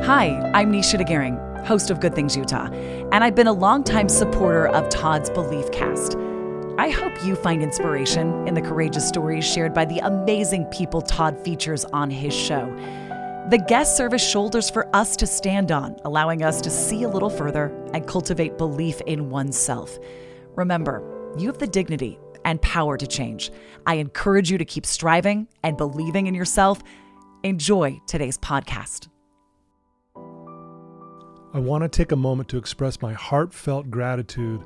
Hi, I'm Nisha DeGaring, host of Good Things Utah, and I've been a longtime supporter of Todd's Belief Cast. I hope you find inspiration in the courageous stories shared by the amazing people Todd features on his show. The guests serve as shoulders for us to stand on, allowing us to see a little further and cultivate belief in oneself. Remember, you have the dignity and power to change. I encourage you to keep striving and believing in yourself. Enjoy today's podcast. I want to take a moment to express my heartfelt gratitude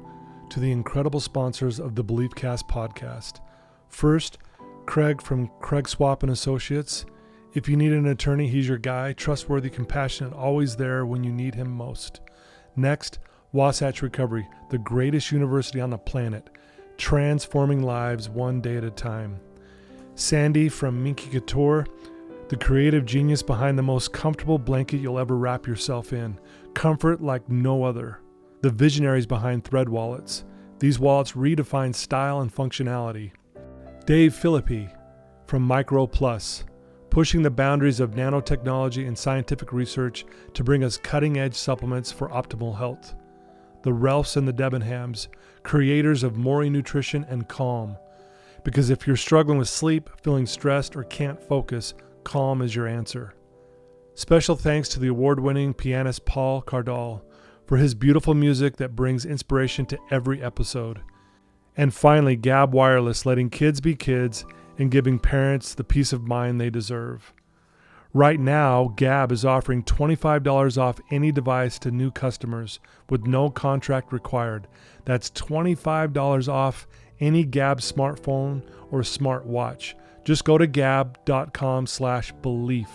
to the incredible sponsors of the BeliefCast podcast. First, Craig from Craig Swap & Associates. If you need an attorney, he's your guy. Trustworthy, compassionate, always there when you need him most. Next, Wasatch Recovery, the greatest university on the planet, transforming lives one day at a time. Sandy from Minky Couture, the creative genius behind the most comfortable blanket you'll ever wrap yourself in. Comfort like no other. The visionaries behind Thread wallets. These wallets redefine style and functionality. Dave Philippi from Micro Plus, pushing the boundaries of nanotechnology and scientific research to bring us cutting-edge supplements for optimal health. The Ralphs and the Debenhams, creators of Mori Nutrition and Calm. Because if you're struggling with sleep, feeling stressed, or can't focus, Calm is your answer. Special thanks to the award-winning pianist Paul Cardall for his beautiful music that brings inspiration to every episode. And finally, Gab Wireless, letting kids be kids and giving parents the peace of mind they deserve. Right now, Gab is offering $25 off any device to new customers with no contract required. That's $25 off any Gab smartphone or smartwatch. Just go to gab.com/belief.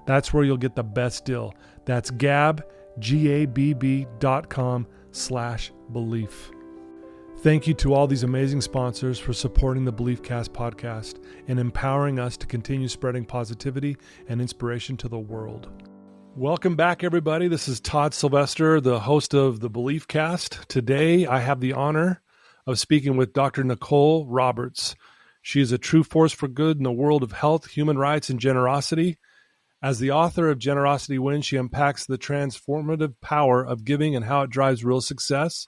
That's where you'll get the best deal. That's gabb.com/belief. Thank you to all these amazing sponsors for supporting the BeliefCast podcast and empowering us to continue spreading positivity and inspiration to the world. Welcome back, everybody. This is Todd Sylvester, the host of the BeliefCast. Today, I have the honor of speaking with Dr. Nicole Roberts. She is a true force for good in the world of health, human rights, and generosity. As the author of Generosity Wins, she unpacks the transformative power of giving and how it drives real success.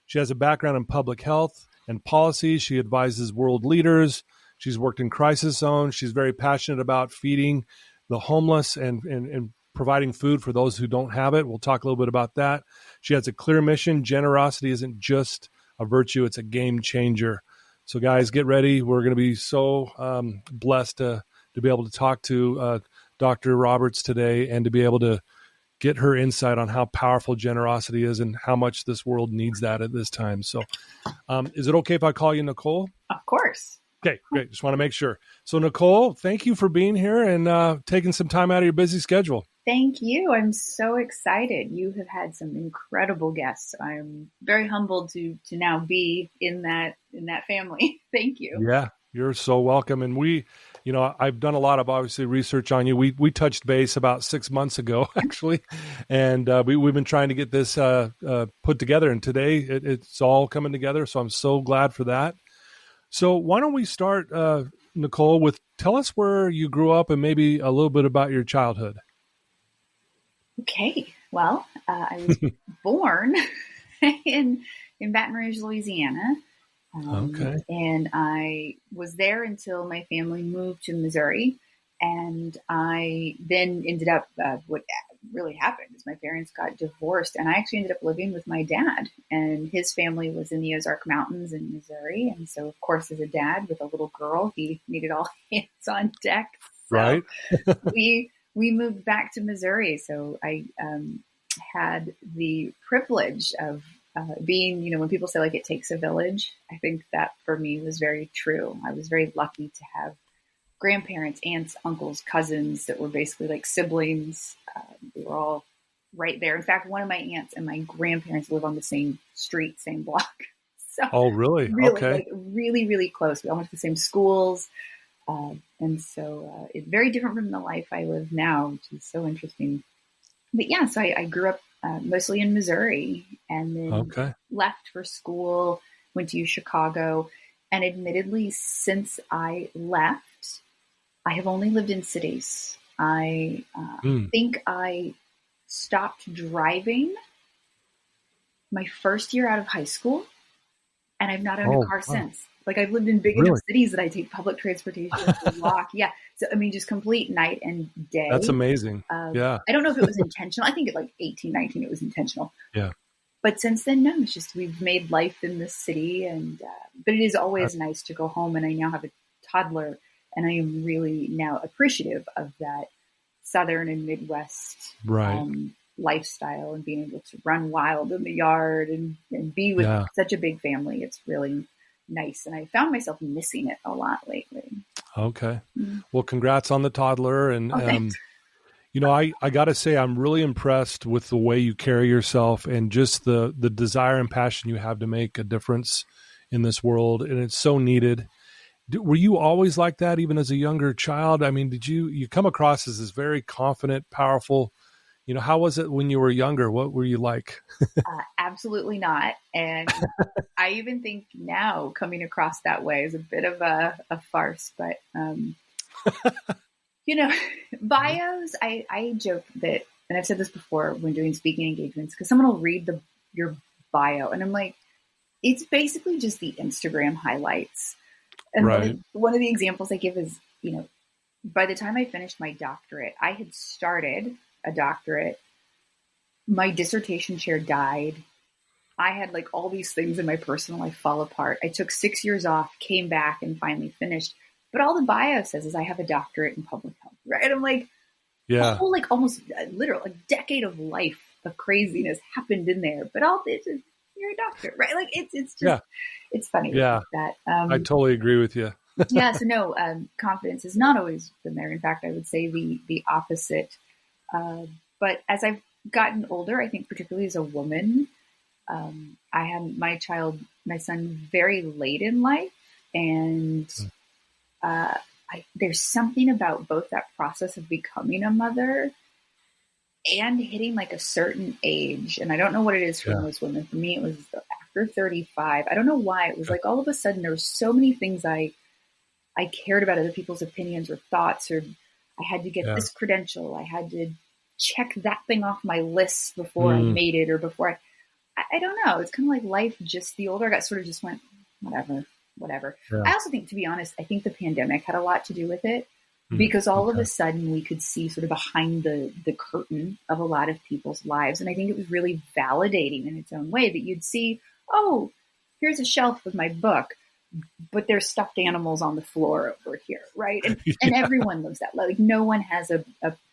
She has a background in public health and policy. She advises world leaders. She's worked in crisis zones. She's very passionate about feeding the homeless and providing food for those who don't have it. We'll talk a little bit about that. She has a clear mission. Generosity isn't just a virtue, it's a game changer. So guys, get ready. We're going to be so blessed to be able to talk to Dr. Roberts today and to be able to get her insight on how powerful generosity is and how much this world needs that at this time. So is it okay if I call you Nicole? Of course. Okay, great. Just want to make sure. So Nicole, thank you for being here and taking some time out of your busy schedule. Thank you. I'm so excited. You have had some incredible guests. I'm very humbled to now be in that family. Thank you. Yeah, you're so welcome. And I've done a lot of obviously research on you. We touched base about 6 months ago, actually, and we've been trying to get this put together. And today it's all coming together. So I'm so glad for that. So why don't we start, Nicole, with tell us where you grew up and maybe a little bit about your childhood. Okay. Well, I was born in Baton Rouge, Louisiana. Okay. And I was there until my family moved to Missouri. And I then ended up, what really happened is my parents got divorced. And I actually ended up living with my dad. And his family was in the Ozark Mountains in Missouri. And so, of course, as a dad with a little girl, he needed all hands on deck. So right. we moved back to Missouri. So I had the privilege of being, when people say like it takes a village, I think that for me was very true. I was very lucky to have grandparents, aunts, uncles, cousins that were basically like siblings. We were all right there. In fact, one of my aunts and my grandparents live on the same street, same block. So oh, really? Okay. Like, really, really close. We all went to the same schools. And so it's very different from the life I live now, which is so interesting. But yeah, so I grew up mostly in Missouri and then left for school, went to Chicago. And admittedly, since I left, I have only lived in cities. I think I stopped driving my first year out of high school, and I've not owned a car since. Like, I've lived in big enough cities that I take public transportation to walk. Yeah. So, I mean, just complete night and day. That's amazing. Yeah. I don't know if it was intentional. I think at like 18, 19, it was intentional. Yeah. But since then, no, it's just, we've made life in this city. And, but it is always nice to go home. And I now have a toddler, and I am really now appreciative of that Southern and Midwest lifestyle, and being able to run wild in the yard and be with such a big family. It's really nice. And I found myself missing it a lot lately. Okay. Well, congrats on the toddler. And, you know, I got to say, I'm really impressed with the way you carry yourself and just the desire and passion you have to make a difference in this world. And it's so needed. Were you always like that, even as a younger child? I mean, did you come across as this very confident, powerful, you know, how was it when you were younger? What were you like? Absolutely not. And I even think now coming across that way is a bit of a farce, but, you know, bios, I joke that, and I've said this before when doing speaking engagements, because someone will read your bio and I'm like, it's basically just the Instagram highlights. And one of the examples I give is, you know, by the time I finished my doctorate, I had started a doctorate. My dissertation chair died. I had like all these things in my personal life fall apart. I took 6 years off, came back, and finally finished. But all the bio says is I have a doctorate in public health, right? And I'm like, a whole, like, almost literal a decade of life of craziness happened in there. But all it's just, you're a doctor, right? Like it's just it's funny. Yeah, that I totally agree with you. So no, confidence has not always been there. In fact, I would say the opposite. But as I've gotten older, I think particularly as a woman, I had my son very late in life. And there's something about both that process of becoming a mother and hitting like a certain age. And I don't know what it is for most women. For me, it was after 35. I don't know why. It was like all of a sudden there were so many things I cared about other people's opinions or thoughts, or I had to get this credential. I had to check that thing off my list before I made it, or before I don't know. It's kind of like life. Just the older I got, sort of just went, whatever. Yeah. I also think, to be honest, I think the pandemic had a lot to do with it, because all of a sudden we could see sort of behind the curtain of a lot of people's lives. And I think it was really validating in its own way that you'd see, oh, here's a shelf with my book, but there's stuffed animals on the floor over here, right? And, and everyone lives that. Like, no one has a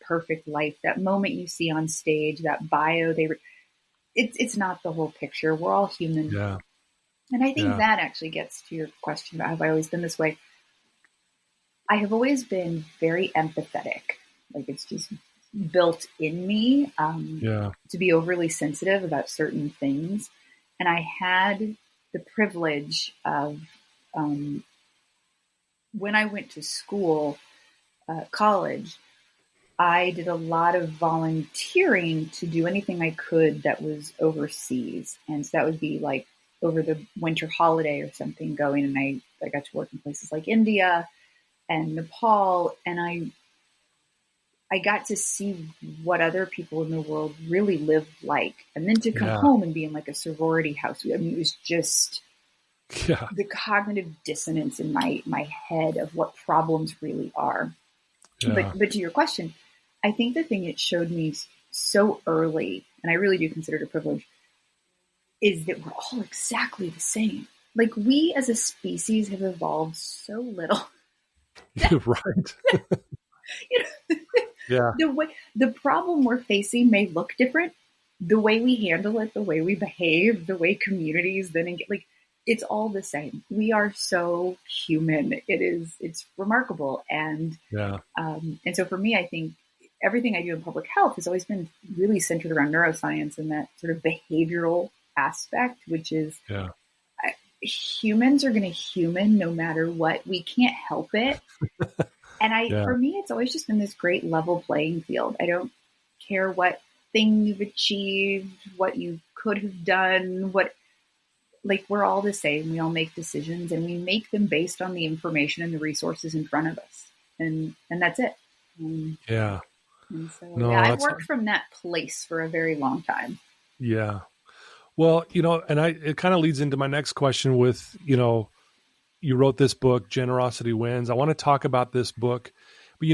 perfect life. That moment you see on stage, that bio, it's not the whole picture. We're all human. Yeah. And I think that actually gets to your question about, have I always been this way? I have always been very empathetic. Like, it's just built in me to be overly sensitive about certain things. And I had the privilege of, when I went to school, college, I did a lot of volunteering to do anything I could that was overseas. And so that would be like over the winter holiday or something, going, and I got to work in places like India and Nepal, and I got to see what other people in the world really live like. And then to come home and be in like a sorority house. I mean, it was just the cognitive dissonance in my head of what problems really are. Yeah. But to your question, I think the thing it showed me so early, and I really do consider it a privilege, is that we're all exactly the same. Like, we as a species have evolved so little. Right. The problem we're facing may look different. The way we handle it, the way we behave, the way communities then like, it's all the same. We are so human. It's remarkable. And so for me, I think everything I do in public health has always been really centered around neuroscience and that sort of behavioral aspect, which is humans are going to human no matter what. We can't help it. And for me, it's always just been this great level playing field. I don't care what thing you've achieved, what you could have done, we're all the same. We all make decisions, and we make them based on the information and the resources in front of us. And that's it. Yeah. And so, No, yeah, I've that's worked from that place for a very long time. yeah. Well, and it kind of leads into my next question with, you wrote this book, Generosity Wins. I want to talk about this book, but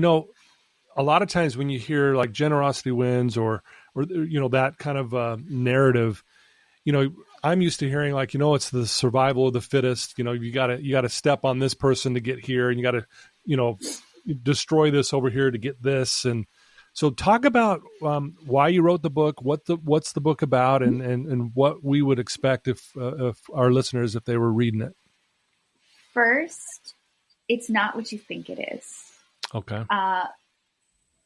a lot of times when you hear like generosity wins or that kind of narrative, I'm used to hearing like, it's the survival of the fittest. You gotta step on this person to get here, and you gotta, destroy this over here to get this. And so talk about why you wrote the book, what's the book about, and what we would expect if our listeners, if they were reading it. First, it's not what you think it is. Okay.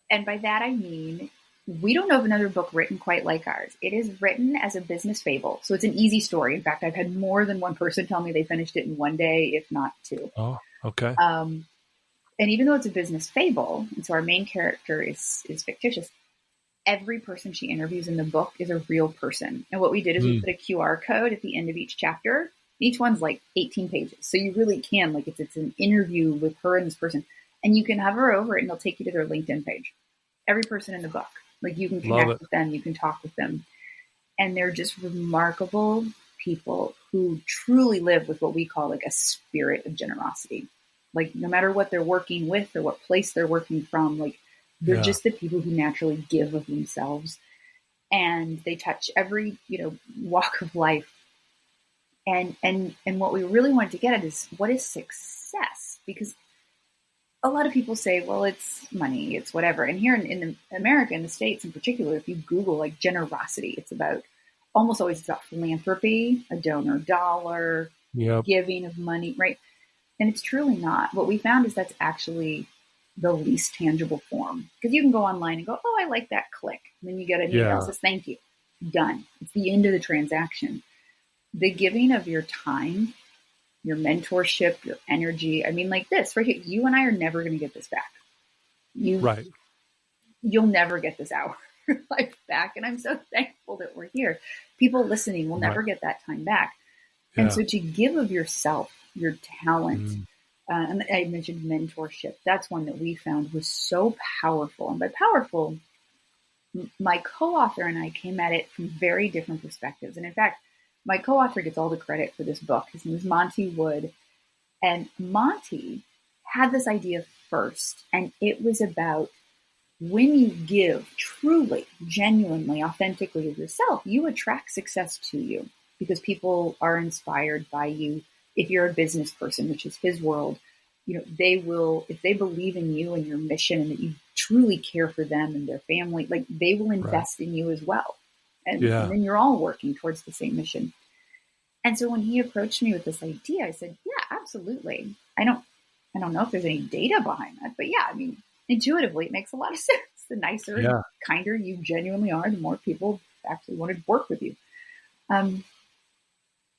And by that, I mean, we don't know of another book written quite like ours. It is written as a business fable. So it's an easy story. In fact, I've had more than one person tell me they finished it in one day, if not two. Oh, okay. And even though it's a business fable, and so our main character is fictitious, every person she interviews in the book is a real person. And what we did is we put a QR code at the end of each chapter. Each one's like 18 pages. So you really can, like, it's an interview with her and this person. And you can hover over it and it'll take you to their LinkedIn page. Every person in the book. Like, you can connect with them, you can talk with them. And they're just remarkable people who truly live with what we call like a spirit of generosity. Like, no matter what they're working with or what place they're working from, like, they're just the people who naturally give of themselves. And they touch every, walk of life. And what we really wanted to get at is, what is success? Because a lot of people say, well, it's money, it's whatever. And here in America, in the States in particular, if you Google like generosity, it's almost always about philanthropy, a donor dollar, giving of money, right? And it's truly not. What we found is that's actually the least tangible form. Because you can go online and go, oh, I like that, click. And then you get an email that says, thank you, done. It's the end of the transaction. The giving of your time, your mentorship, your energy. I mean, like this, right here, you and I are never going to get this back. You'll never get this hour of your life back. And I'm so thankful that we're here. People listening will never get that time back. Yeah. And so to give of yourself, your talent, and I mentioned mentorship, that's one that we found was so powerful. And by powerful, my co-author and I came at it from very different perspectives. And in fact, my co-author gets all the credit for this book. His name is Monty Wood. And Monty had this idea first. And it was about, when you give truly, genuinely, authentically of yourself, you attract success to you because people are inspired by you. If you're a business person, which is his world, they will, if they believe in you and your mission and that you truly care for them and their family, like, they will invest in you as well. And then you're all working towards the same mission. And so when he approached me with this idea, I said, yeah, absolutely. I don't know if there's any data behind that, but yeah, I mean, intuitively, it makes a lot of sense. The nicer and kinder you genuinely are, the more people actually want to work with you. And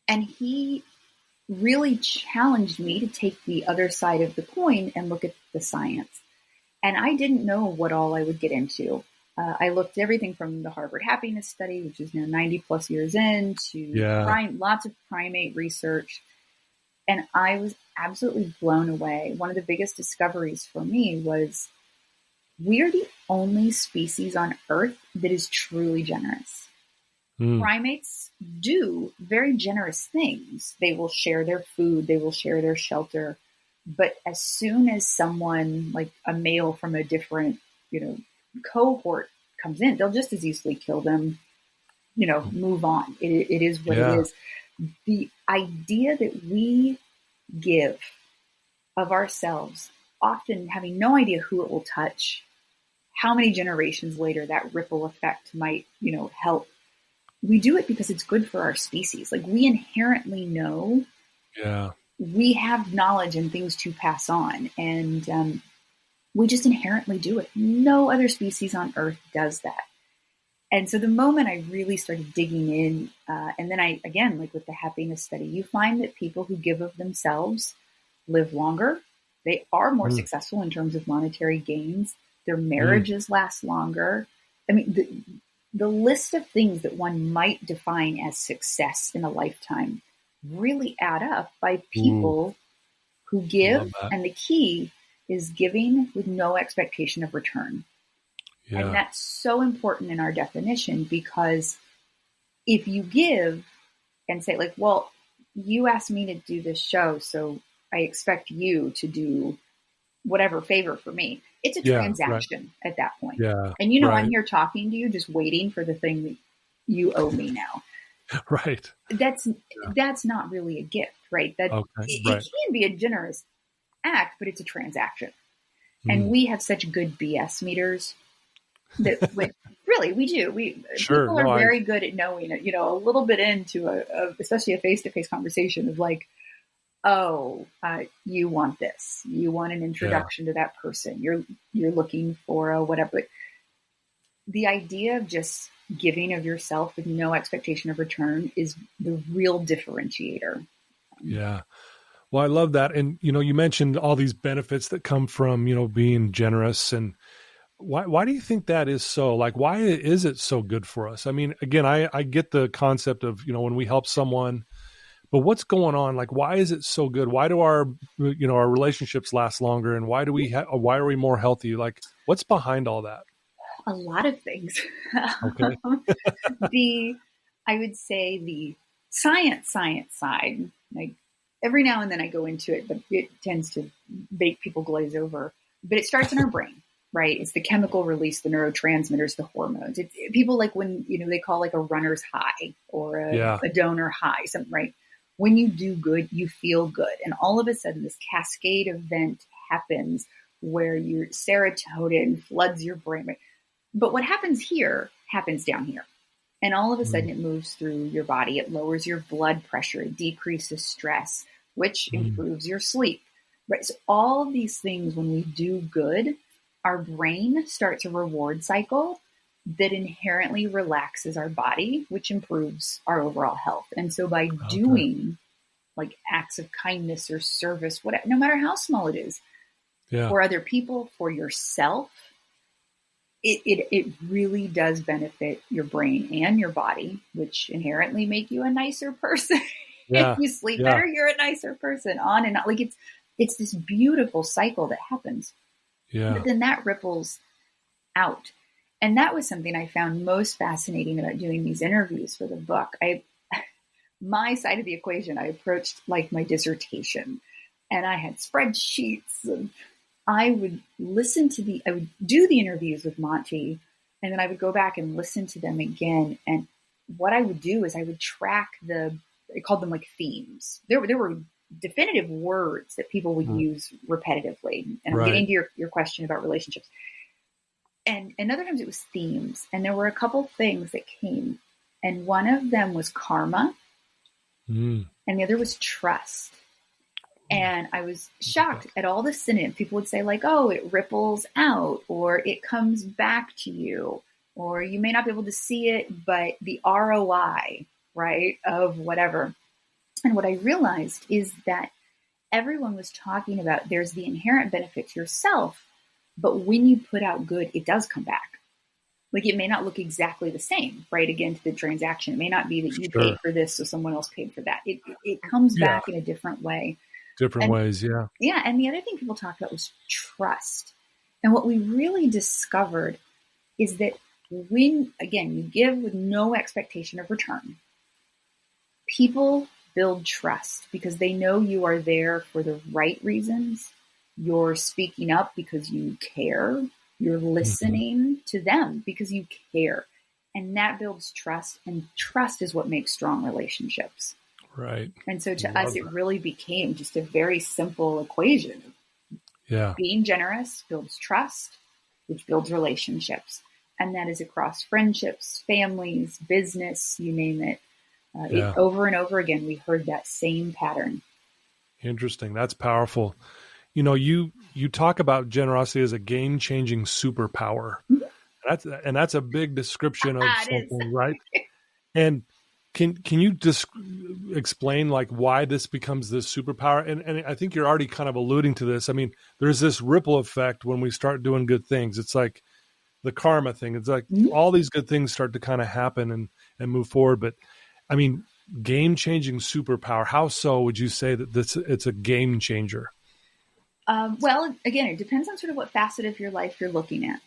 he really challenged me to take the other side of the coin and look at the science. And I didn't know what all I would get into. I looked at everything from the Harvard Happiness Study, which is now 90 plus years in, to lots of primate research. And I was absolutely blown away. One of the biggest discoveries for me was, we're the only species on Earth that is truly generous. Primates do very generous things. They will share their food, they will share their shelter. But as soon as someone, like a male from a different, cohort comes in, they'll just as easily kill them, move on. It is what it is. The idea that we give of ourselves, often having no idea who it will touch, how many generations later that ripple effect might, help. We do it because it's good for our species. Like, we inherently know we have knowledge and things to pass on. And we just inherently do it. No other species on Earth does that. And so the moment I really started digging in, and then I, again, like with the happiness study, you find that people who give of themselves live longer. They are more successful in terms of monetary gains. Their marriages last longer. I mean, the list of things that one might define as success in a lifetime really add up by people who give. And the key is giving with no expectation of return. And Yeah. that's so important in our definition, because if you give and say like, well, you asked me to do this show, so I expect you to do whatever favor for me. It's a Yeah. Right. transaction at that point. Yeah. And I'm Right. here talking to you, just waiting for the thing that you owe me now. Right. That's not really a gift, right? That Okay. it Right. can be a generous act, but it's a transaction. And Mm. we have such good BS meters that really we do. Sure. People No, are very good at knowing it, a little bit into especially a face-to-face conversation of like, oh, you want this, you want an introduction to that person. You're looking for a whatever. The idea of just giving of yourself with no expectation of return is the real differentiator. Yeah. Well, I love that. And, you mentioned all these benefits that come from, being generous. And why do you think that is so? Like, why is it so good for us? I mean, again, I get the concept of, when we help someone, but what's going on? Like, why is it so good? Why do our relationships last longer? And why are we more healthy? Like, what's behind all that? A lot of things. Okay. I would say the science side, like every now and then I go into it, but it tends to make people glaze over. But it starts in our brain, right? It's the chemical release, the neurotransmitters, the hormones. People like when, they call like a runner's high or a donor high, something, right? When you do good, you feel good. And all of a sudden this cascade event happens where your serotonin floods your brain. Right? But what happens here happens down here. And all of a sudden it moves through your body. It lowers your blood pressure. It decreases stress, which improves your sleep. Right. So all of these things, when we do good, our brain starts a reward cycle that inherently relaxes our body, which improves our overall health. And so by doing like acts of kindness or service, whatever, no matter how small it is, for other people, for yourself, it really does benefit your brain and your body, which inherently make you a nicer person. Yeah. If you sleep better, you're a nicer person. On and on. Like it's this beautiful cycle that happens. Yeah. But then that ripples out. And that was something I found most fascinating about doing these interviews for the book. My side of the equation, I approached like my dissertation, and I had spreadsheets, and I would I would do the interviews with Monty, and then I would go back and listen to them again. And what I would do is I would track I called them like themes. There were definitive words that people would use repetitively. And I'm getting to your question about relationships. And other times it was themes. And there were a couple things that came. And one of them was karma. And the other was trust. And I was shocked at all the synonyms. People would say like, oh, it ripples out, or it comes back to you, or you may not be able to see it, but the ROI, right, of whatever. And what I realized is that everyone was talking about there's the inherent benefit to yourself, but when you put out good, it does come back. Like it may not look exactly the same, right? Again, to the transaction. It may not be that you paid for this, so someone else paid for that. It comes back in a different way. Different ways, yeah. Yeah, and the other thing people talked about was trust. And what we really discovered is that when, again, you give with no expectation of return, people build trust because they know you are there for the right reasons. You're speaking up because you care. You're listening to them because you care. And that builds trust. And trust is what makes strong relationships. Right. And so to us, it really became just a very simple equation. Yeah. Being generous builds trust, which builds relationships. And that is across friendships, families, business, you name it. Over and over again, we heard that same pattern. Interesting. That's powerful. You talk about generosity as a game-changing superpower. That's a big description of something, right? And can you just explain like why this becomes this superpower? And I think you're already kind of alluding to this. I mean, there's this ripple effect when we start doing good things. It's like the karma thing. It's like all these good things start to kind of happen and move forward. But I mean, game-changing superpower. How so would you say that it's a game changer? Well, again, it depends on sort of what facet of your life you're looking at.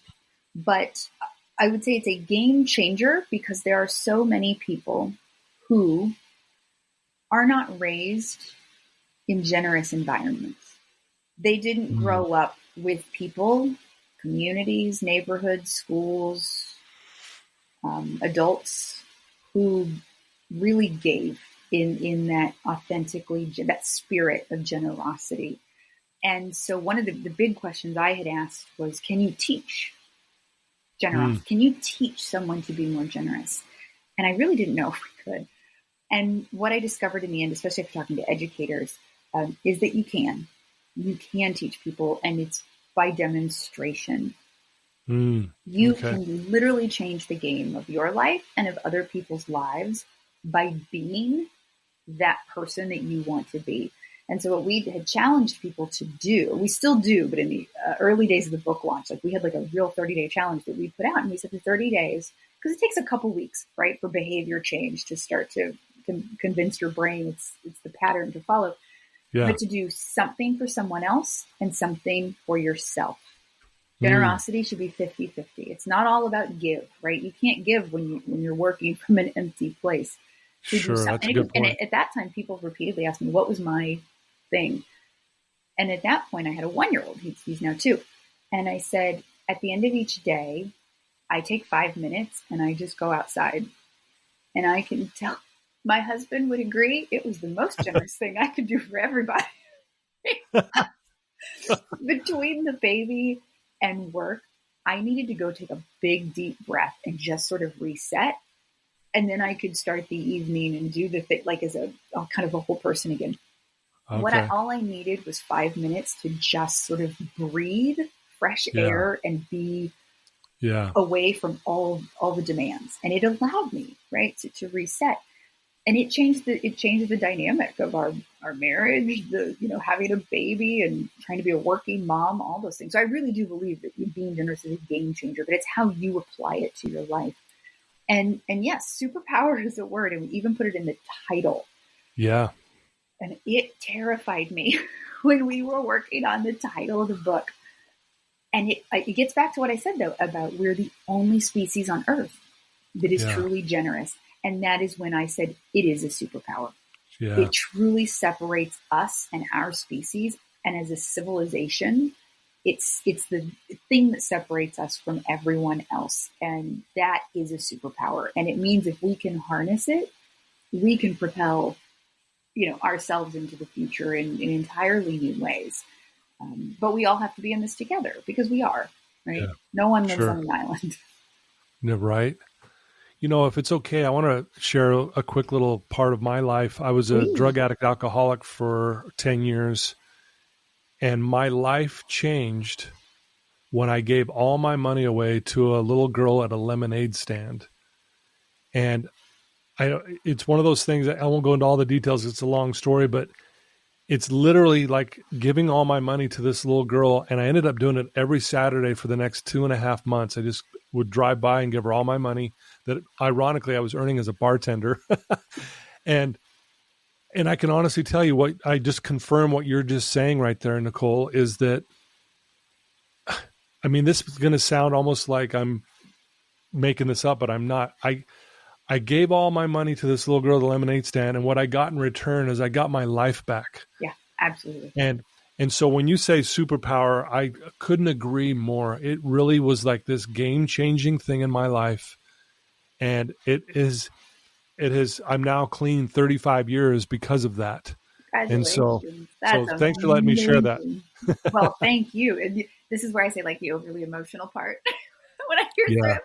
But I would say it's a game changer because there are so many people who are not raised in generous environments. They didn't grow up with people, communities, neighborhoods, schools, adults who really gave in that authentically, that spirit of generosity. And so one of the big questions I had asked was, can you teach generosity? Can you teach someone to be more generous? And I really didn't know if we could. And what I discovered in the end, especially after talking to educators, is that you can. You can teach people, and it's by demonstration. You can literally change the game of your life and of other people's lives by being that person that you want to be. And so what we had challenged people to do, we still do, but in the early days of the book launch, like we had like a real 30-day challenge that we put out, and we said for 30 days, because it takes a couple weeks, right, for behavior change to start to convince your brain it's the pattern to follow. But to do something for someone else and something for yourself. Generosity should be 50-50. It's not all about give, right? You can't give when you're working from an empty place. Sure, that's a good point. And at that time, people repeatedly asked me, what was my thing? And at that point, I had a 1-year-old. He's now 2. And I said, at the end of each day, I take 5 minutes and I just go outside. And I can tell my husband would agree it was the most generous thing I could do for everybody. Between the baby and work, I needed to go take a big, deep breath and just sort of reset. And then I could start the evening and do the thing like as a kind of a whole person again. Okay. All I needed was 5 minutes to just sort of breathe fresh air and be away from all the demands. And it allowed me, right, to reset. And it changed the dynamic of our marriage, having a baby and trying to be a working mom, all those things. So I really do believe that being generous is a game changer, but it's how you apply it to your life. And yes, superpower is a word, and we even put it in the title. Yeah. And it terrified me when we were working on the title of the book. And it gets back to what I said, though, about we're the only species on Earth that is truly generous. And that is when I said it is a superpower. Yeah. It truly separates us and our species. And as a civilization, it's the thing that separates us from everyone else. And that is a superpower. And it means if we can harness it, we can propel, ourselves into the future in entirely new ways. But we all have to be in this together because we are, right? Yeah. No one lives on an island. Yeah, right. If it's okay, I want to share a quick little part of my life. I was a drug addict alcoholic for 10 years, and my life changed when I gave all my money away to a little girl at a lemonade stand. And it's one of those things that I won't go into all the details. It's a long story, but it's literally like giving all my money to this little girl. And I ended up doing it every Saturday for the next 2.5 months. I just would drive by and give her all my money that ironically I was earning as a bartender. and I can honestly tell you what I just confirm what you're just saying right there, Nicole, is that, this is going to sound almost like I'm making this up, but I'm not. I gave all my money to this little girl at the lemonade stand, and what I got in return is I got my life back. Yeah, absolutely. And so when you say superpower, I couldn't agree more. It really was like this game-changing thing in my life. And it has, I'm now clean 35 years because of that. And so thanks for letting me share that. Well, thank you. And this is where I say like the overly emotional part when I hear that.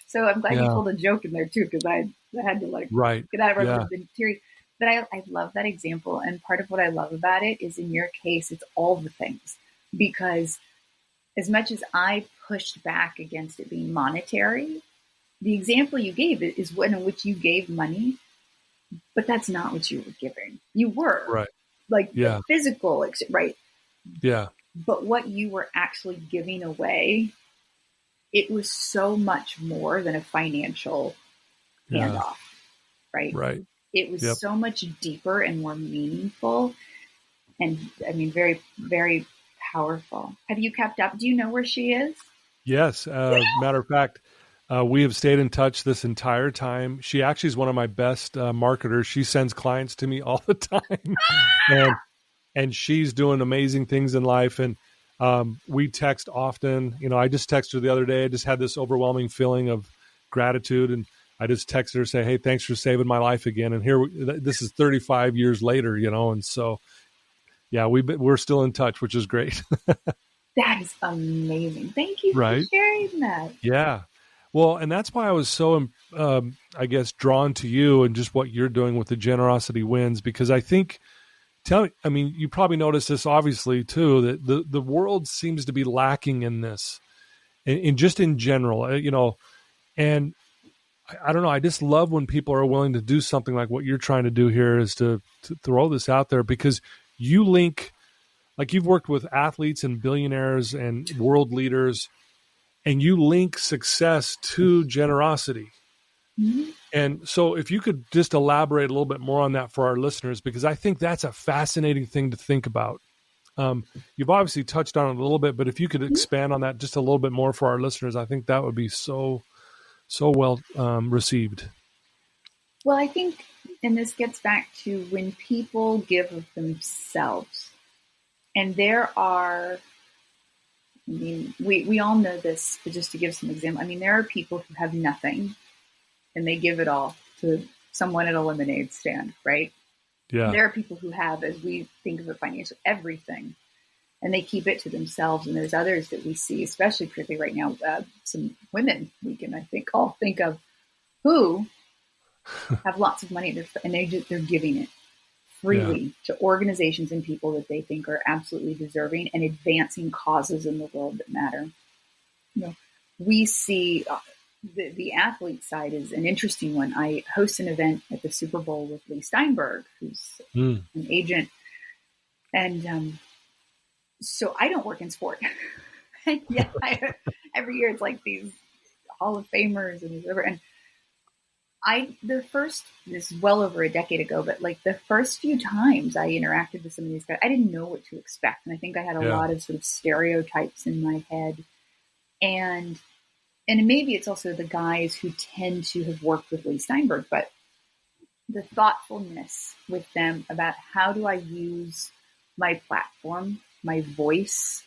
So I'm glad you told a joke in there too, because I had to get out of the teary. But I love that example. And part of what I love about it is in your case, it's all the things. Because as much as I pushed back against it being monetary, the example you gave is one in which you gave money, but that's not what you were giving. You were the physical, right? Yeah. But what you were actually giving away, it was so much more than a financial handoff, right? Right. It was so much deeper and more meaningful, and very, very powerful. Have you kept up? Do you know where she is? Yes. Matter of fact, we have stayed in touch this entire time. She actually is one of my best marketers. She sends clients to me all the time, and she's doing amazing things in life. And we text often. You know, I just texted her the other day. I just had this overwhelming feeling of gratitude, and I just texted her, say, "Hey, thanks for saving my life again." And this is 35 years later, you know, and so yeah, we're still in touch, which is great. That is amazing. Thank you for Right? sharing that. Yeah. Well, and that's why I was so, I guess, drawn to you and just what you're doing with the Generosity Wins, because I think, I mean, you probably noticed this obviously too, that the world seems to be lacking in this, and just in general, you know, and I don't know. I just love when people are willing to do something like what you're trying to do here, is to throw this out there, because you link, like you've worked with athletes and billionaires and world leaders, and you link success to generosity. Mm-hmm. And so if you could just elaborate a little bit more on that for our listeners, because I think that's a fascinating thing to think about. You've obviously touched on it a little bit, but if you could expand on that just a little bit more for our listeners, I think that would be so well received. Well, I think, and this gets back to when people give of themselves, and there are, I mean, we all know this, but just to give some example, I mean, there are people who have nothing and they give it all to someone at a lemonade stand, right? Yeah. There are people who have, as we think of it financially, everything, and they keep it to themselves. And there's others that we see, especially particularly right now, some women we can, I think, all think of, who have lots of money and they're giving it freely to organizations and people that they think are absolutely deserving and advancing causes in the world that matter. You know, we see the athlete side is an interesting one. I host an event at the Super Bowl with Lee Steinberg, who's an agent. And so I don't work in sport. And yeah, every year it's like these Hall of Famers and whatever. And this is well over a decade ago, but like the first few times I interacted with some of these guys, I didn't know what to expect. And I think I had a lot of sort of stereotypes in my head. And maybe it's also the guys who tend to have worked with Lee Steinberg, but the thoughtfulness with them about how do I use my platform, my voice.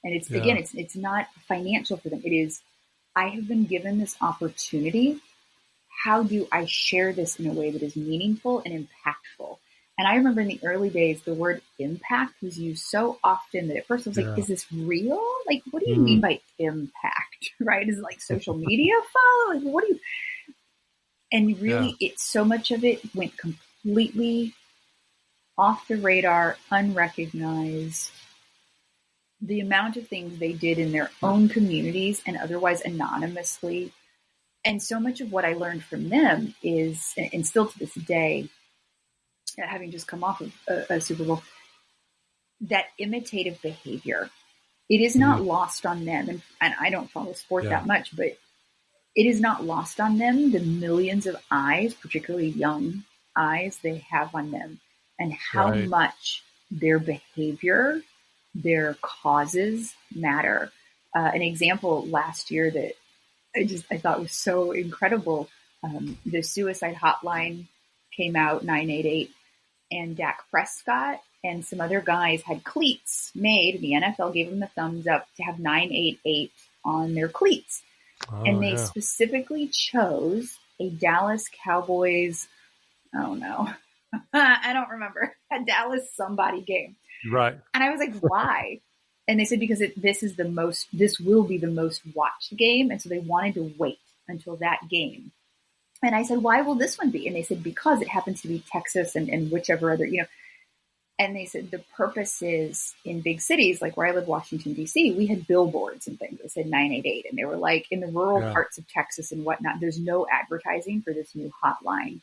And it's not financial for them. It is, I have been given this opportunity. How do I share this in a way that is meaningful and impactful? And I remember in the early days, the word impact was used so often that at first I was like, is this real? Like, what do you mean by impact? Right? Is it like social media follow? Like, what do you? And really, so much of it went completely off the radar, unrecognized. The amount of things they did in their own communities and otherwise anonymously. And so much of what I learned from them is, and still to this day, having just come off of a Super Bowl, that imitative behavior, it is not lost on them. And I don't follow sport that much, but it is not lost on them, the millions of eyes, particularly young eyes they have on them, and how much their behavior, their causes matter. An example last year that I thought was so incredible. The suicide hotline came out, 988, and Dak Prescott and some other guys had cleats made. The NFL gave them the thumbs up to have 988 on their cleats. And they specifically chose a Dallas Cowboys, oh no, I don't remember, a Dallas somebody game. Right. And I was like, why? And they said, because this will be the most watched game. And so they wanted to wait until that game. And I said, why will this one be? And they said, because it happens to be Texas and whichever other, and they said the purpose is in big cities, like where I live, Washington, D.C., we had billboards and things that said 988. And they were like, in the rural parts of Texas and whatnot, there's no advertising for this new hotline.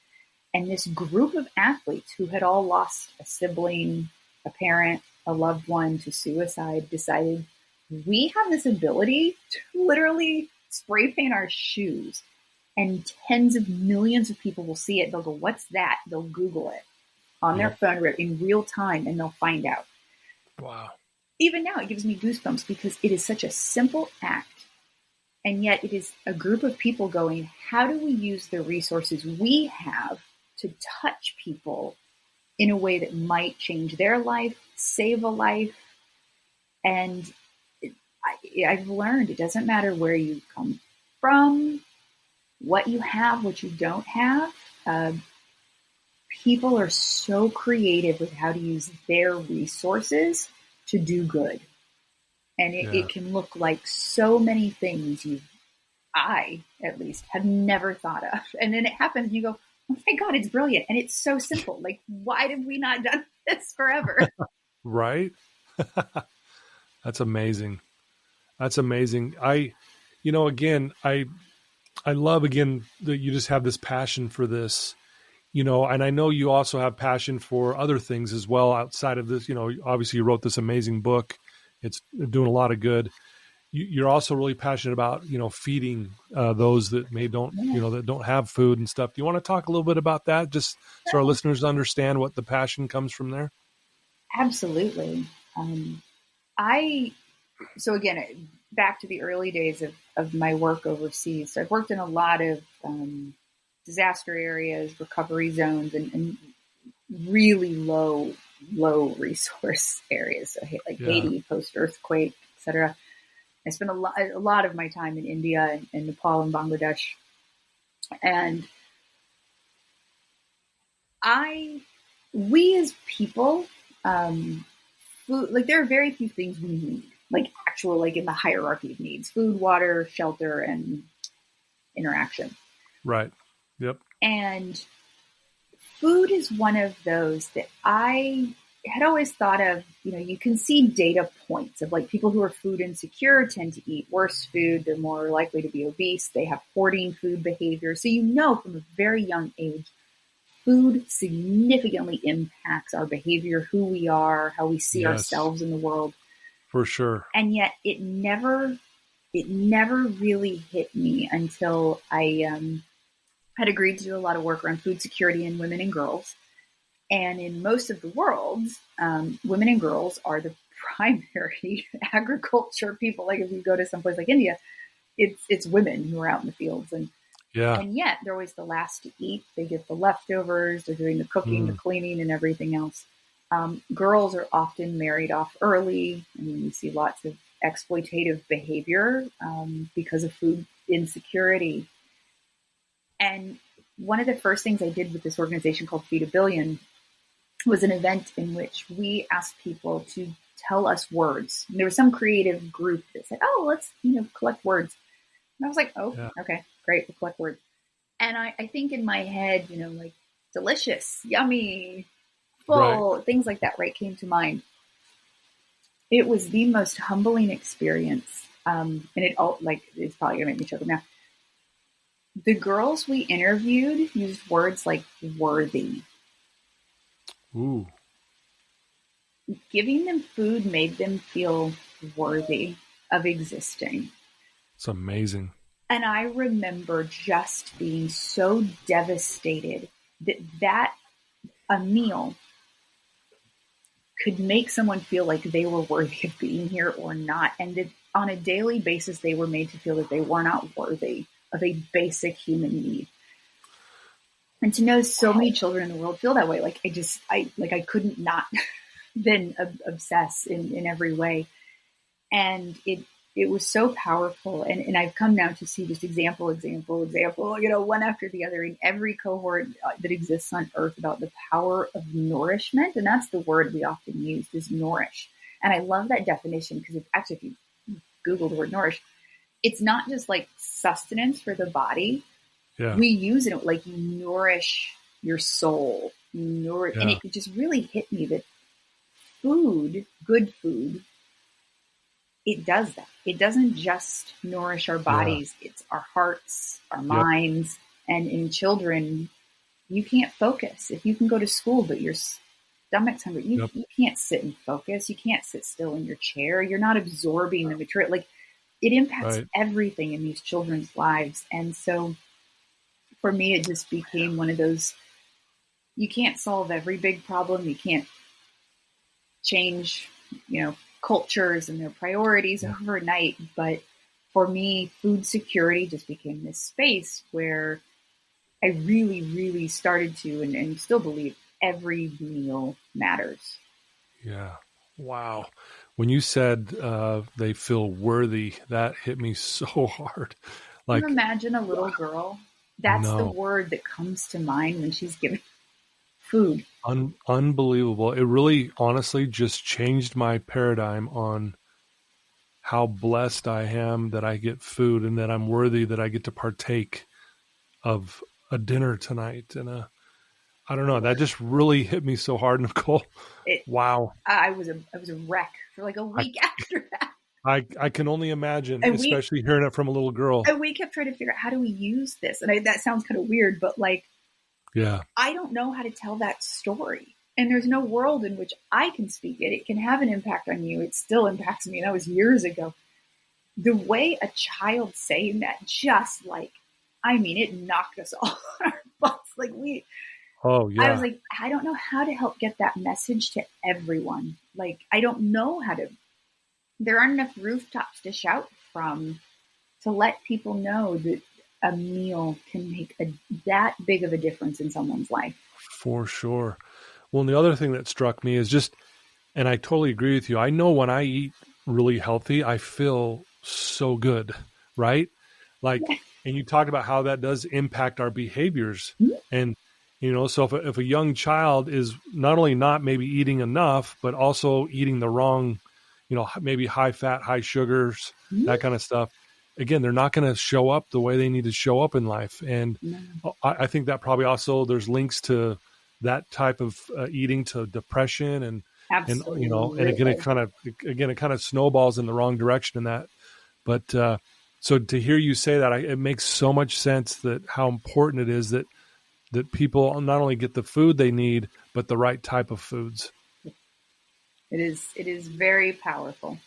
And this group of athletes who had all lost a sibling, a parent, a loved one to suicide decided we have this ability to literally spray paint our shoes and tens of millions of people will see it. They'll go, what's that? They'll Google it on their phone in real time and they'll find out. Wow. Even now it gives me goosebumps because it is such a simple act And yet it is a group of people going, how do we use the resources we have to touch people in a way that might change their life, save a life? And I've learned it doesn't matter where you come from, what you have, what you don't have. People are so creative with how to use their resources to do good. And it can look like so many things I, at least, have never thought of. And then it happens and you go, oh my God, it's brilliant. And it's so simple. Like, why have we not done this forever? Right? That's amazing. That's amazing. Again, I love, again, that you just have this passion for this, and I know you also have passion for other things as well outside of this. Obviously you wrote this amazing book. It's doing a lot of good. You're also really passionate about, feeding those that that don't have food and stuff. Do you want to talk a little bit about that, just so our listeners understand what the passion comes from there? Absolutely. So again, back to the early days of my work overseas. So I've worked in a lot of disaster areas, recovery zones, and really low resource areas. So like Haiti, post-earthquake, etc. I spent a lot of my time in India and Nepal and Bangladesh. And we as people, food, like there are very few things we need, like actual, like in the hierarchy of needs: food, water, shelter, and interaction. Right. Yep. And food is one of those that I had always thought of, you can see data points of like people who are food insecure tend to eat worse food. They're more likely to be obese. They have hoarding food behavior. So, from a very young age, food significantly impacts our behavior, who we are, how we see ourselves in the world. For sure. And yet it never really hit me until I had agreed to do a lot of work around food security in women and girls. And in most of the world, women and girls are the primary agriculture people. Like if you go to someplace like India, it's women who are out in the fields. And yet they're always the last to eat. They get the leftovers. They're doing the cooking, the cleaning, and everything else. Girls are often married off early. I mean, you see lots of exploitative behavior because of food insecurity. And one of the first things I did with this organization called Feed a Billion was an event in which we asked people to tell us words. And there was some creative group that said, oh, let's, collect words. And I was like, okay, great, we'll collect words. And I think in my head, like delicious, yummy, full, things like that, came to mind. It was the most humbling experience. And it's probably gonna make me chuckle now. The girls we interviewed used words like worthy. Ooh. Giving them food made them feel worthy of existing. It's amazing. And I remember just being so devastated that a meal could make someone feel like they were worthy of being here or not. And that on a daily basis, they were made to feel that they were not worthy of a basic human need. And to know so many children in the world feel that way, I couldn't not then obsess in every way. And it was so powerful. And I've come now to see just example, one after the other in every cohort that exists on earth about the power of nourishment. And that's the word we often use, is nourish. And I love that definition because if you Google the word nourish, it's not just like sustenance for the body. Yeah. We use it like you nourish your soul. And it just really hit me that food, good food, it does that. It doesn't just nourish our bodies. Yeah. It's our hearts, our minds. And in children, you can't focus. If you can go to school, but your stomach's hungry, you can't sit and focus. You can't sit still in your chair. You're not absorbing the material. Like, it impacts everything in these children's lives. And so for me, it just became one of those, you can't solve every big problem. You can't change, cultures and their priorities overnight. But for me, food security just became this space where I really, really started to and still believe every meal matters. Yeah. Wow. When you said they feel worthy, that hit me so hard. Can you Like, imagine a little girl? That's the no, word that comes to mind when she's given food. unbelievable. It really, honestly, just changed my paradigm on how blessed I am that I get food and that I'm worthy that I get to partake of a dinner tonight. And I don't know, that just really hit me so hard, Nicole. It, Wow. I was a wreck for like a week after that. I can only imagine, And especially hearing it from a little girl. we kept trying to figure out, how do we use this? And that sounds kind of weird, but like, Yeah. I don't know how to tell that story. And there's no world in which I can speak it. It can have an impact on you. It still impacts me. That was years ago. The way a child saying that, just like, I mean, it knocked us all on our butts. Like Oh, yeah. I was like, I don't know how to help get that message to everyone. Like, I don't know how to, there aren't enough rooftops to shout from to let people know that a meal can make that big of a difference in someone's life. For sure. Well, and the other thing that struck me is just, and I totally agree with you. I know when I eat really healthy, I feel so good, right? Like, and you talked about how that does impact our behaviors. Mm-hmm. And, so if a young child is not only not maybe eating enough, but also eating the wrong, maybe high fat, high sugars, Mm-hmm. that kind of stuff, again, they're not going to show up the way they need to show up in life. And I think that probably also there's links to that type of eating to depression and Absolutely. and again, it kind of snowballs in the wrong direction in that. But so to hear you say that, it makes so much sense that how important it is that people not only get the food they need, but the right type of foods. It is very powerful.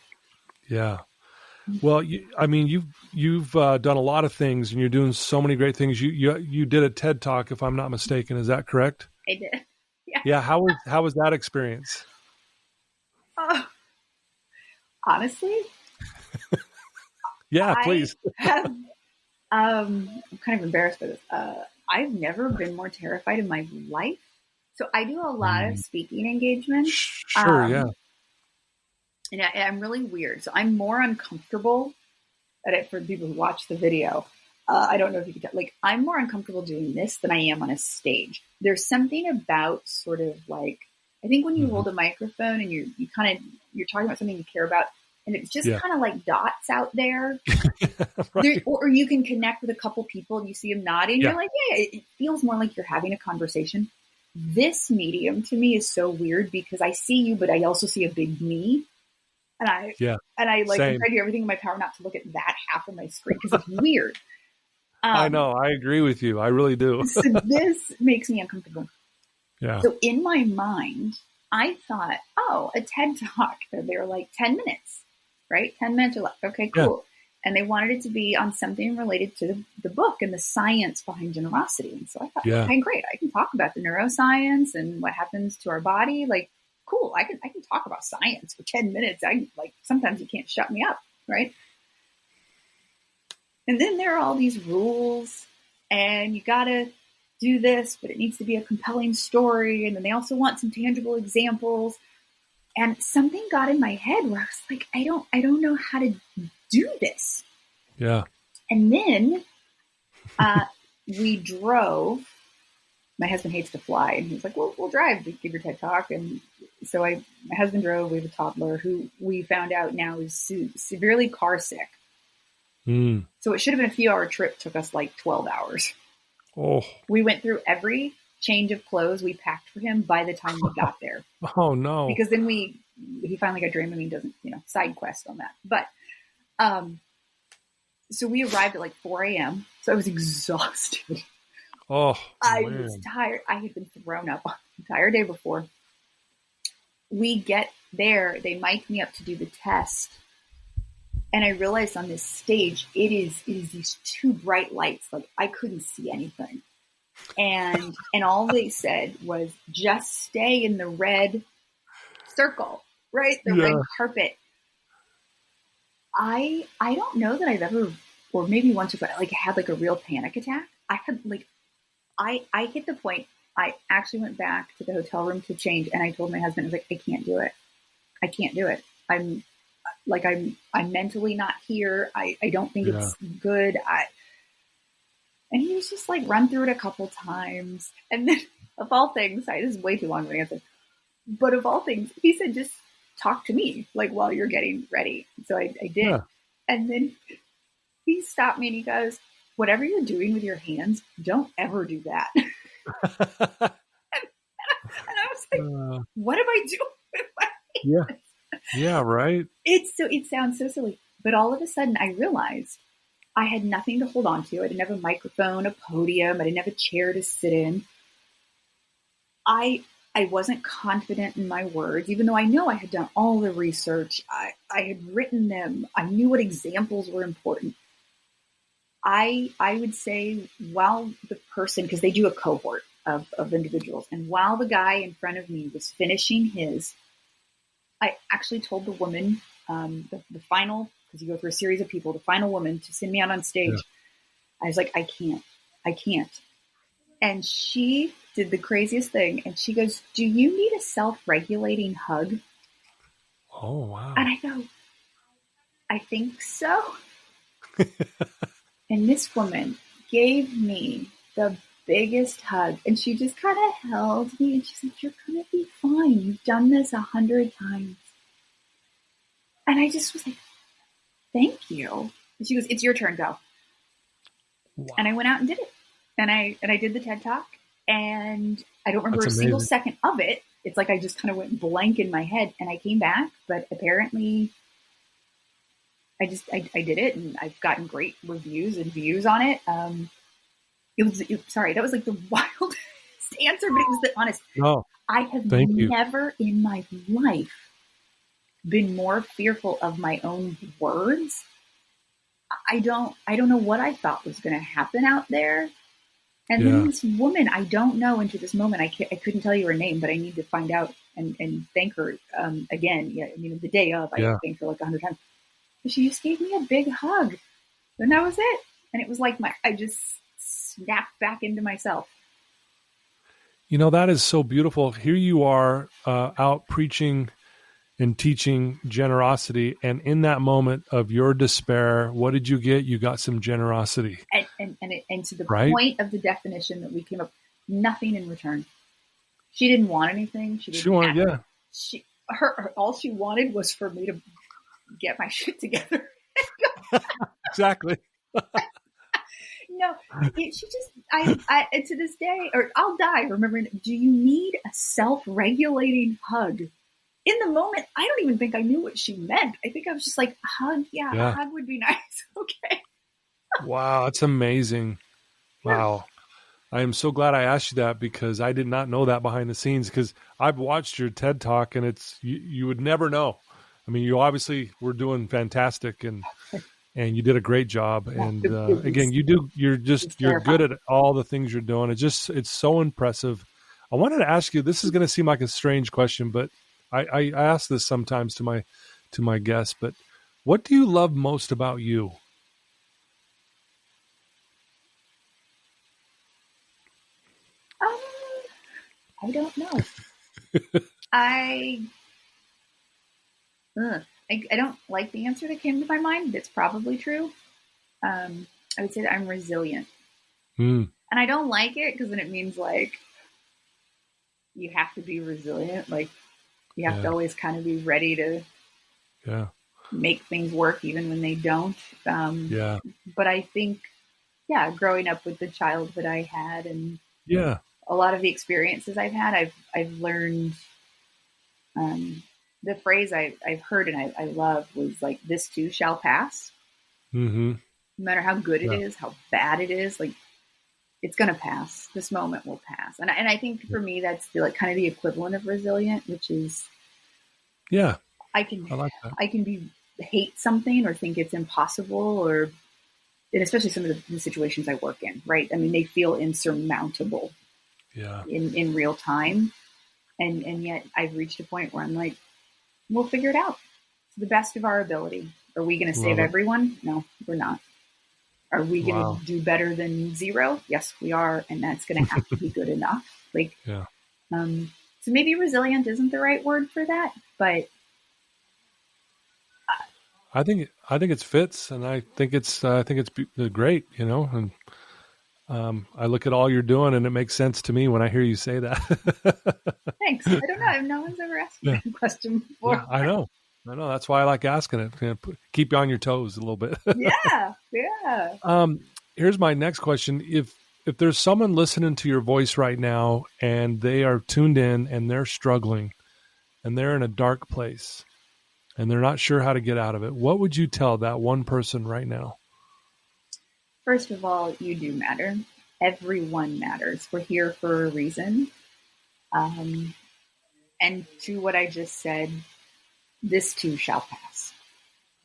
Yeah. Well, you've done a lot of things, and you're doing so many great things. You did a TED Talk, if I'm not mistaken. Is that correct? I did. Yeah. Yeah. How was that experience? Honestly, Yeah, please. I'm kind of embarrassed by this. I've never been more terrified in my life. So I do a lot of speaking engagements. Sure. Yeah. And I'm really weird. So I'm more uncomfortable at it for people who watch the video. I don't know if you can tell. Like, I'm more uncomfortable doing this than I am on a stage. There's something about sort of like, I think when you hold a microphone and you're talking about something you care about, and it's just kind of like dots out there, Right. or you can connect with a couple people and you see them nodding. Yeah. You're like, yeah, it feels more like you're having a conversation. This medium to me is so weird because I see you, but I also see a big me. And I like try to do everything in my power not to look at that half of my screen because it's weird. I know. I agree with you. I really do. So this makes me uncomfortable. Yeah. So in my mind, I thought, a TED Talk. They were like 10 minutes, right? 10 minutes or less. Okay, cool. Yeah. And they wanted it to be on something related to the book and the science behind generosity. And so I thought, okay, great. I can talk about the neuroscience and what happens to our body. Like, cool. I can talk about science for 10 minutes. Sometimes you can't shut me up, right? And then there are all these rules and you got to do this, but it needs to be a compelling story. And then they also want some tangible examples. And something got in my head where I was like, I don't know how to do this. Yeah. And then we drove. My husband hates to fly, and he was like, "Well, we'll drive to give your TED Talk." And so my husband drove. We have a toddler who we found out now is severely car sick. So it should have been a few-hour trip. Took us like 12 hours. Oh. We went through every change of clothes we packed for him by the time we got there. Oh no! Because then he finally got Dramamine. Doesn't side quest on that, but so we arrived at like 4 a.m. So I was exhausted. Oh, I was tired. I had been thrown up the entire day before. We get there. They mic me up to do the test. And I realized on this stage, it is these two bright lights. Like I couldn't see anything. And all they said was just stay in the red circle, right? The red carpet. I don't know that I've ever, or maybe once or twice, like had like a real panic attack. I had like, I hit the point. I actually went back to the hotel room to change, and I told my husband, I was like, I can't do it. I can't do it. I'm mentally not here. I don't think Yeah. it's good. And he was just like, run through it a couple times. And then of all things, this is way too long of an answer, but of all things, he said, just talk to me like while you're getting ready. So I did. Yeah. And then he stopped me and he goes, whatever you're doing with your hands, don't ever do that. And I was like, what am I doing with my Yeah. hands? Yeah. Right. It sounds so silly. But all of a sudden I realized I had nothing to hold on to. I didn't have a microphone, a podium. I didn't have a chair to sit in. I wasn't confident in my words, even though I know I had done all the research. I had written them. I knew what examples were important. I would say while the person, because they do a cohort of individuals, and while the guy in front of me was finishing his, I actually told the woman, the final, because you go through a series of people, the final woman to send me out on stage. Yeah. I was like, I can't. And she did the craziest thing. And she goes, do you need a self-regulating hug? Oh, wow. And I go, I think so. And this woman gave me the biggest hug. And she just kind of held me. And she said, you're going to be fine. You've done this 100 times. And I just was like, thank you. And she goes, it's your turn, go. Wow. And I went out and did it. And I did the TED Talk, and I don't remember a single second of it. It's like I just kind of went blank in my head, and I came back, but apparently I did it, and I've gotten great reviews and views on it. Sorry, that was like the wildest answer, but it was the honest. No, I have never in my life been more fearful of my own words. I don't know what I thought was going to happen out there. And then this woman, I don't know into this moment, I couldn't tell you her name, but I need to find out and thank her again. Yeah, I mean, the day of, I thanked her like 100 times. But she just gave me a big hug. And that was it. And it was like I just snapped back into myself. You know, that is so beautiful. Here you are out preaching and teaching generosity. And in that moment of your despair, what did you get? You got some generosity. And to the point of the definition that we came up, nothing in return. She didn't want anything. She wanted, all she wanted was for me to get my shit together. Exactly. No, she just, I to this day, or I'll die remembering, do you need a self-regulating hug? In the moment, I don't even think I knew what she meant. I think I was just like, hug, a hug would be nice. Okay. Wow, that's amazing. Wow. I am so glad I asked you that, because I did not know that behind the scenes, because I've watched your TED Talk, and it's you would never know. I mean, you obviously were doing fantastic, and you did a great job. And again, you're good at all the things you're doing. It's so impressive. I wanted to ask you, this is going to seem like a strange question, but I ask this sometimes to my guests, but what do you love most about you? I don't know. I don't like the answer that came to my mind. It's probably true. I would say that I'm resilient. And I don't like it because then it means like you have to be resilient. Like you have to always kind of be ready to make things work even when they don't. But I think, growing up with the childhood I had and a lot of the experiences I've had, I've learned the phrase I've heard and I love was like, this too shall pass. Mm-hmm. No matter how good it is, how bad it is, like it's going to pass. This moment will pass. And I think for me, that's kind of the equivalent of resilient, which is, I can hate something or think it's impossible, and especially some of the situations I work in, right? I mean, they feel insurmountable in real time. And yet I've reached a point where I'm like, we'll figure it out to the best of our ability. Are we going to save Love it. everyone? No, we're not. Are we going Wow. to do better than zero? Yes, we are. And that's going to have to be good enough. Like, Yeah. so maybe resilient isn't the right word for that, but I think it fits, and I think it's great, you know. And I look at all you're doing, and it makes sense to me when I hear you say that. thanks. I don't know. No one's ever asked me Yeah. that question before. Yeah, I know. That's why I like asking it. You know, keep you on your toes a little bit. Yeah. Here's my next question: if there's someone listening to your voice right now, and they are tuned in, and they're struggling, and they're in a dark place, and they're not sure how to get out of it, what would you tell that one person right now? First of all, you do matter. Everyone matters. We're here for a reason. And to what I just said, this too shall pass.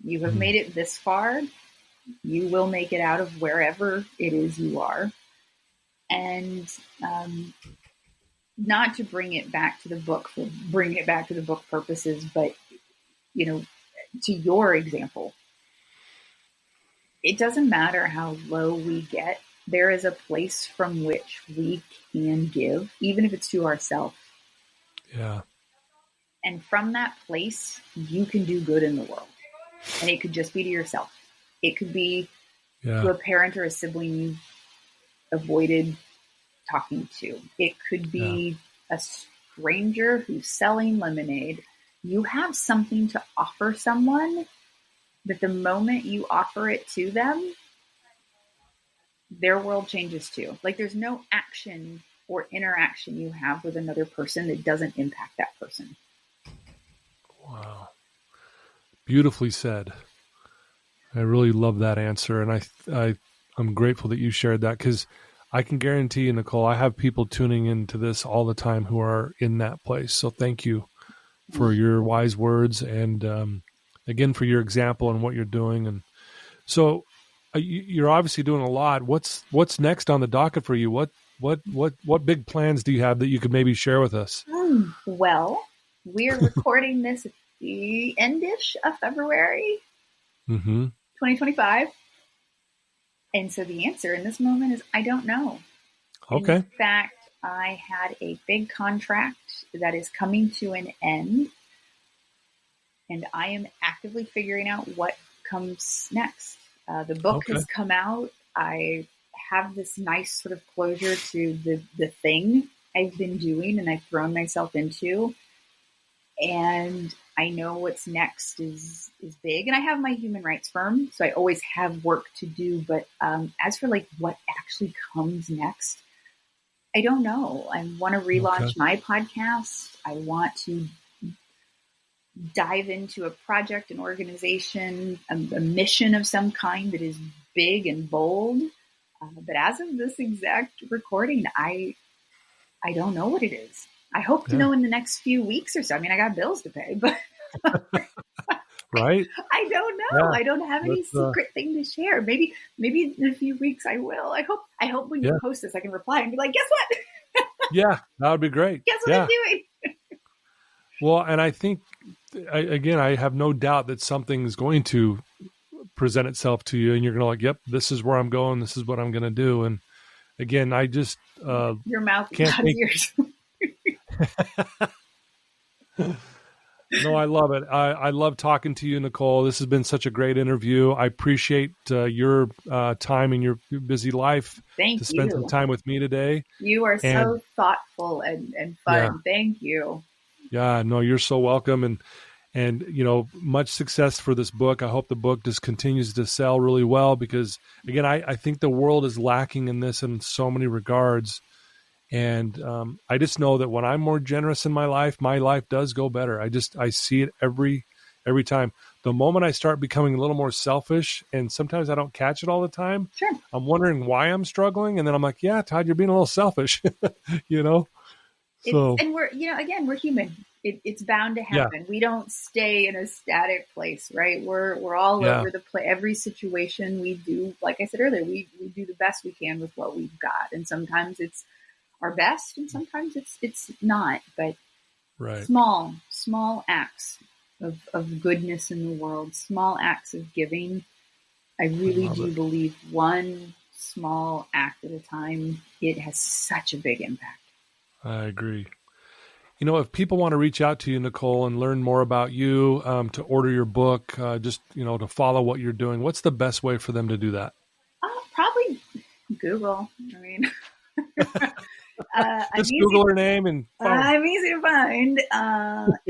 You have made it this far. You will make it out of wherever it is you are. And not to bring it back to the book for bringing it back to the book purposes, but, you know, to your example, it doesn't matter how low we get. There is a place from which we can give, even if it's to ourselves. Yeah. And from that place, you can do good in the world. And it could just be to yourself. It could be to a parent or a sibling you've avoided talking to. It could be a stranger who's selling lemonade. You have something to offer someone that the moment you offer it to them, their world changes too. Like there's no action or interaction you have with another person that doesn't impact that person. Wow. Beautifully said. I really love that answer. And I'm grateful that you shared that, because I can guarantee you, Nicole, I have people tuning into this all the time who are in that place. So thank you for your wise words, and again, for your example and what you're doing. And so you're obviously doing a lot. What's next on the docket for you? What big plans do you have that you could maybe share with us? Well, we're recording this at the end-ish of February 2025. And so the answer in this moment is I don't know. Okay. In fact, I had a big contract that is coming to an end, and I am actively figuring out what comes next. The book has come out. I have this nice sort of closure to the thing I've been doing and I've thrown myself into. And I know what's next is big. And I have my human rights firm, so I always have work to do. But as for like what actually comes next, I don't know. I want to relaunch my podcast. I want to dive into a project, an organization, a mission of some kind that is big and bold. But as of this exact recording, I don't know what it is. I hope to know in the next few weeks or so. I mean, I got bills to pay, but right? I don't know. Yeah, I don't have any secret thing to share. Maybe in a few weeks I will. I hope when you post this, I can reply and be like, guess what? Yeah, that would be great. Guess what I'm doing? Well, and I think, again, I have no doubt that something's going to present itself to you, and you're going to like, yep, this is where I'm going. This is what I'm going to do. And again, I just your mouth is God's ears. No, I love it. I love talking to you, Nicole. This has been such a great interview. I appreciate your time in your busy life to spend some time with me today. You are so thoughtful and fun. Yeah. Thank you. Yeah, no, you're so welcome. And you know, much success for this book. I hope the book just continues to sell really well, because again, I think the world is lacking in this in so many regards. And I just know that when I'm more generous in my life does go better. I see it every time. The moment I start becoming a little more selfish, and sometimes I don't catch it all the time. Sure. I'm wondering why I'm struggling, and then I'm like, yeah, Todd, you're being a little selfish, you know. And we're, again, we're human. It's bound to happen. Yeah. We don't stay in a static place, right? We're all over the place. Every situation we do, like I said earlier, we do the best we can with what we've got, and sometimes it's our best, and sometimes it's not. But small acts of goodness in the world, small acts of giving. I really do believe one small act at a time, it has such a big impact. I agree. If people want to reach out to you, Nicole, and learn more about you, to order your book, just, to follow what you're doing, what's the best way for them to do that? Probably Google. I mean, just Google her name and I'm easy to find.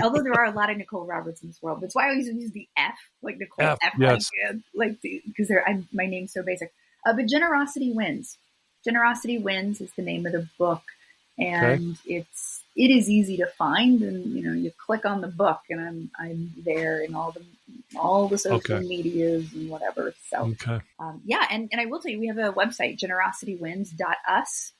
Although there are a lot of Nicole Roberts in this world. That's why I always use the F, like Nicole F. Yes. Because my name's so basic. But Generosity Wins. Generosity Wins is the name of the book, and it is easy to find. And you click on the book, and I'm there in all the social medias and whatever. So and I will tell you, we have a website, generositywins.us.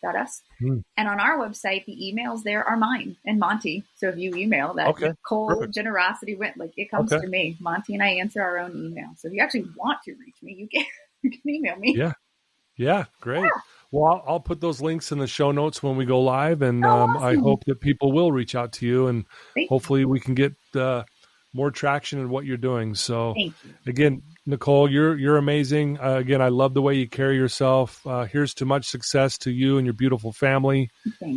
us. And on our website, the emails there are mine and Monty. So if you email that Nicole Generosity Win, it comes to me. Monty and I answer our own email. So if you actually want to reach me, you can email me. Yeah, great. Yeah. Well, I'll put those links in the show notes when we go live, and awesome. I hope that people will reach out to you, and hopefully we can get more traction in what you're doing. So again, Nicole, you're amazing. Again, I love the way you carry yourself. Here's to much success to you and your beautiful family.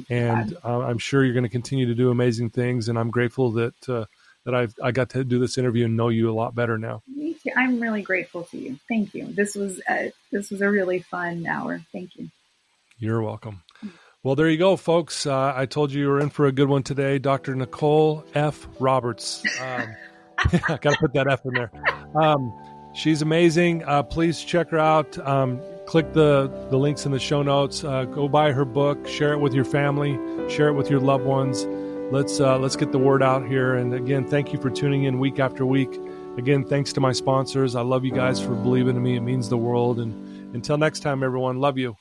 And I'm sure you're going to continue to do amazing things. And I'm grateful that I got to do this interview and know you a lot better now. Me too. I'm really grateful to you. Thank you. This was a really fun hour. Thank you. You're welcome. Well, there you go, folks. I told you were in for a good one today. Dr. Nicole F. Roberts. I got to put that F in there. She's amazing. Please check her out. Click the links in the show notes. Go buy her book. Share it with your family. Share it with your loved ones. Let's get the word out here. And again, thank you for tuning in week after week. Again, thanks to my sponsors. I love you guys for believing in me. It means the world. And until next time, everyone, love you.